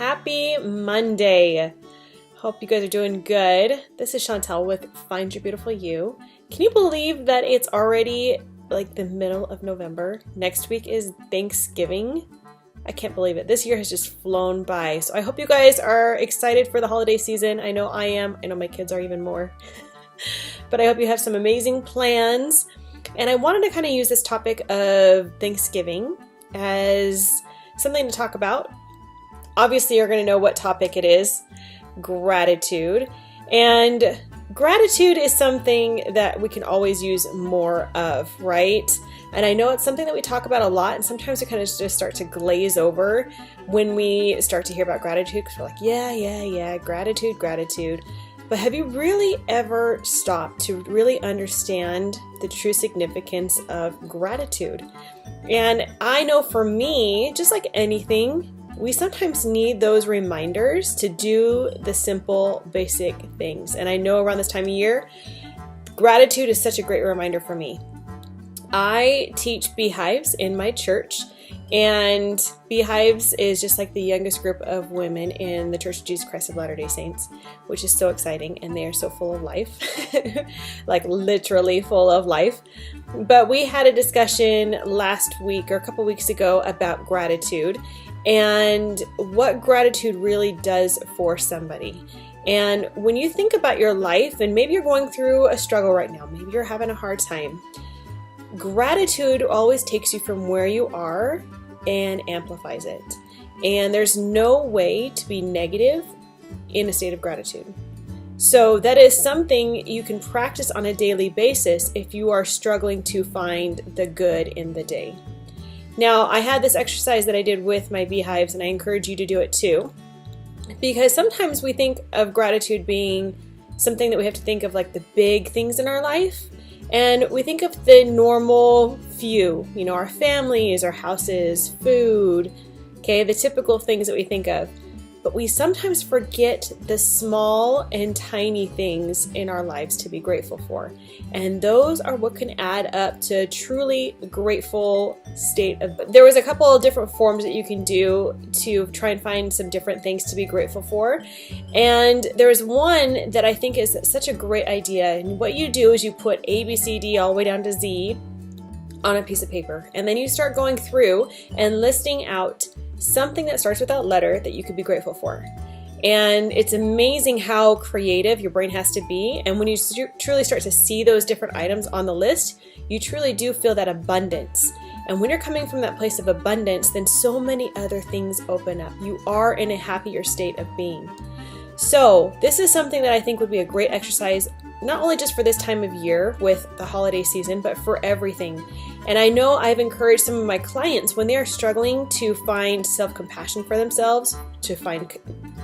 Happy Monday. Hope you guys are doing good. This is Chantel with Find Your Beautiful You. Can you believe that it's already like the middle of November? Next week is Thanksgiving. I can't believe it. This year has just flown by. So I hope you guys are excited for the holiday season. I know I am. I know my kids are even more. But I hope you have some amazing plans. And I wanted to kind of use this topic of Thanksgiving as something to talk about. Obviously, you're going to know what topic it is. Gratitude. And gratitude is something that we can always use more of, right? And I know it's something that we talk about a lot, and sometimes we kind of just start to glaze over when we start to hear about gratitude, because we're like, yeah, gratitude. But have you really ever stopped to really understand the true significance of gratitude? And I know for me, just like anything, we sometimes need those reminders to do the simple, basic things. And I know around this time of year, gratitude is such a great reminder for me. I teach Beehives in my church, and Beehives is just like the youngest group of women in the Church of Jesus Christ of Latter-day Saints, which is so exciting, and they are so full of life, like literally full of life. But we had a discussion last week or a couple weeks ago about gratitude and what gratitude really does for somebody. And when you think about your life, and maybe you're going through a struggle right now, maybe you're having a hard time, gratitude always takes you from where you are and amplifies it. And there's no way to be negative in a state of gratitude. So that is something you can practice on a daily basis if you are struggling to find the good in the day. Now, I had this exercise that I did with my Beehives, and I encourage you to do it too. Because sometimes we think of gratitude being something that we have to think of like the big things in our life. And we think of the normal few, our families, our houses, food, the typical things that we think of. But we sometimes forget the small and tiny things in our lives to be grateful for. And those are what can add up to a truly grateful state of. There was a couple of different forms that you can do to try and find some different things to be grateful for. And there is one that I think is such a great idea. And what you do is you put A, B, C, D all the way down to Z on a piece of paper. And then you start going through and listing out something that starts with that letter that you could be grateful for. And it's amazing how creative your brain has to be. And when you truly start to see those different items on the list, you truly do feel that abundance. And when you're coming from that place of abundance, then so many other things open up. You are in a happier state of being. So this is something that I think would be a great exercise, not only just for this time of year with the holiday season, but for everything. And I know I've encouraged some of my clients when they are struggling to find self-compassion for themselves, to find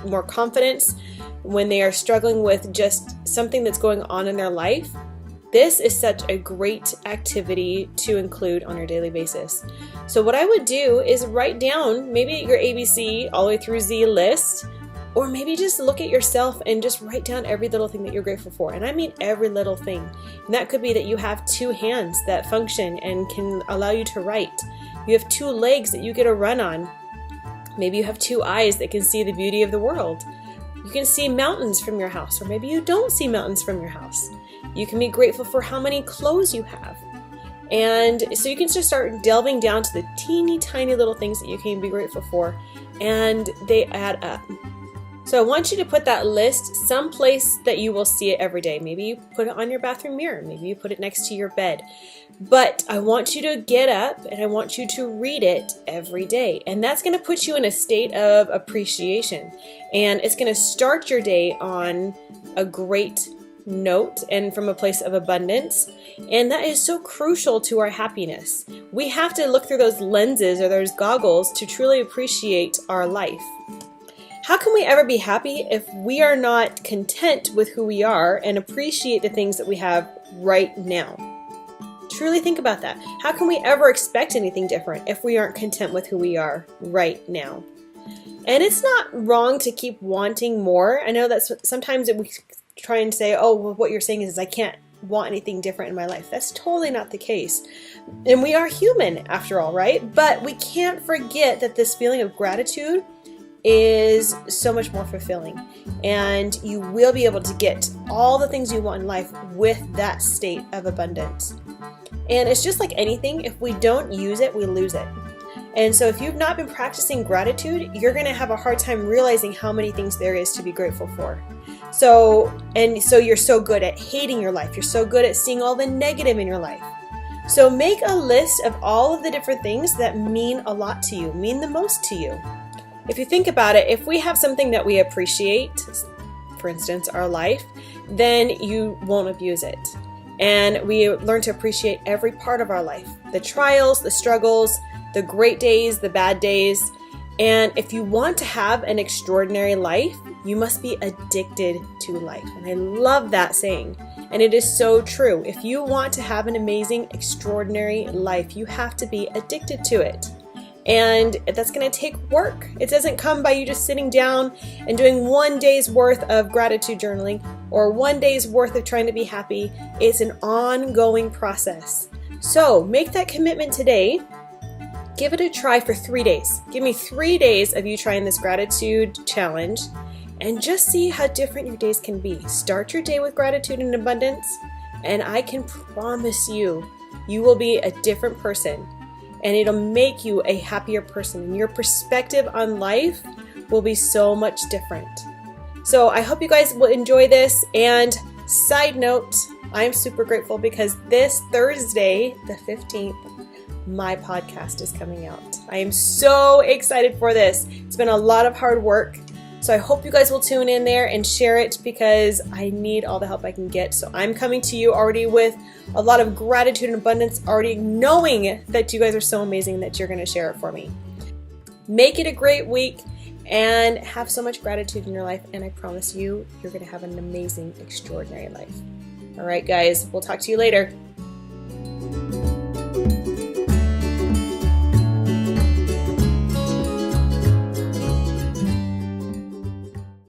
more confidence, when they are struggling with just something that's going on in their life. This is such a great activity to include on your daily basis. So what I would do is write down maybe your ABC all the way through Z list, or maybe just look at yourself and just write down every little thing that you're grateful for. And I mean every little thing. And that could be that you have 2 hands that function and can allow you to write. You have 2 legs that you get to run on. Maybe you have 2 eyes that can see the beauty of the world. You can see mountains from your house, or maybe you don't see mountains from your house. You can be grateful for how many clothes you have. And so you can just start delving down to the teeny tiny little things that you can be grateful for, and they add up. So I want you to put that list someplace that you will see it every day. Maybe you put it on your bathroom mirror. Maybe you put it next to your bed. But I want you to get up and I want you to read it every day. And that's going to put you in a state of appreciation. And it's going to start your day on a great note and from a place of abundance. And that is so crucial to our happiness. We have to look through those lenses or those goggles to truly appreciate our life. How can we ever be happy if we are not content with who we are and appreciate the things that we have right now? Truly think about that. How can we ever expect anything different if we aren't content with who we are right now? And it's not wrong to keep wanting more. I know that sometimes we try and say, oh, well, what you're saying is I can't want anything different in my life. That's totally not the case. And we are human after all, right? But we can't forget that this feeling of gratitude is so much more fulfilling, and you will be able to get all the things you want in life with that state of abundance. And it's just like anything, if we don't use it, we lose it. And so if you've not been practicing gratitude, you're going to have a hard time realizing how many things there is to be grateful for. So you're so good at hating your life. You're so good at seeing all the negative in your life. So make a list of all of the different things that mean a lot to you, mean the most to you. If you think about it, if we have something that we appreciate, for instance, our life, then you won't abuse it. And we learn to appreciate every part of our life, the trials, the struggles, the great days, the bad days. And if you want to have an extraordinary life, you must be addicted to life. And I love that saying. And it is so true. If you want to have an amazing, extraordinary life, you have to be addicted to it. And that's going to take work. It doesn't come by you just sitting down and doing one day's worth of gratitude journaling or one day's worth of trying to be happy. It's an ongoing process. So make that commitment today. Give it a try for 3 days. Give me 3 days of you trying this gratitude challenge and just see how different your days can be. Start your day with gratitude and abundance, and I can promise you, you will be a different person, and it'll make you a happier person. And your perspective on life will be so much different. So I hope you guys will enjoy this. And side note, I am super grateful because this Thursday, the 15th, my podcast is coming out. I am so excited for this. It's been a lot of hard work. So I hope you guys will tune in there and share it because I need all the help I can get. So I'm coming to you already with a lot of gratitude and abundance, already knowing that you guys are so amazing that you're going to share it for me. Make it a great week and have so much gratitude in your life. And I promise you, you're going to have an amazing, extraordinary life. All right, guys, we'll talk to you later.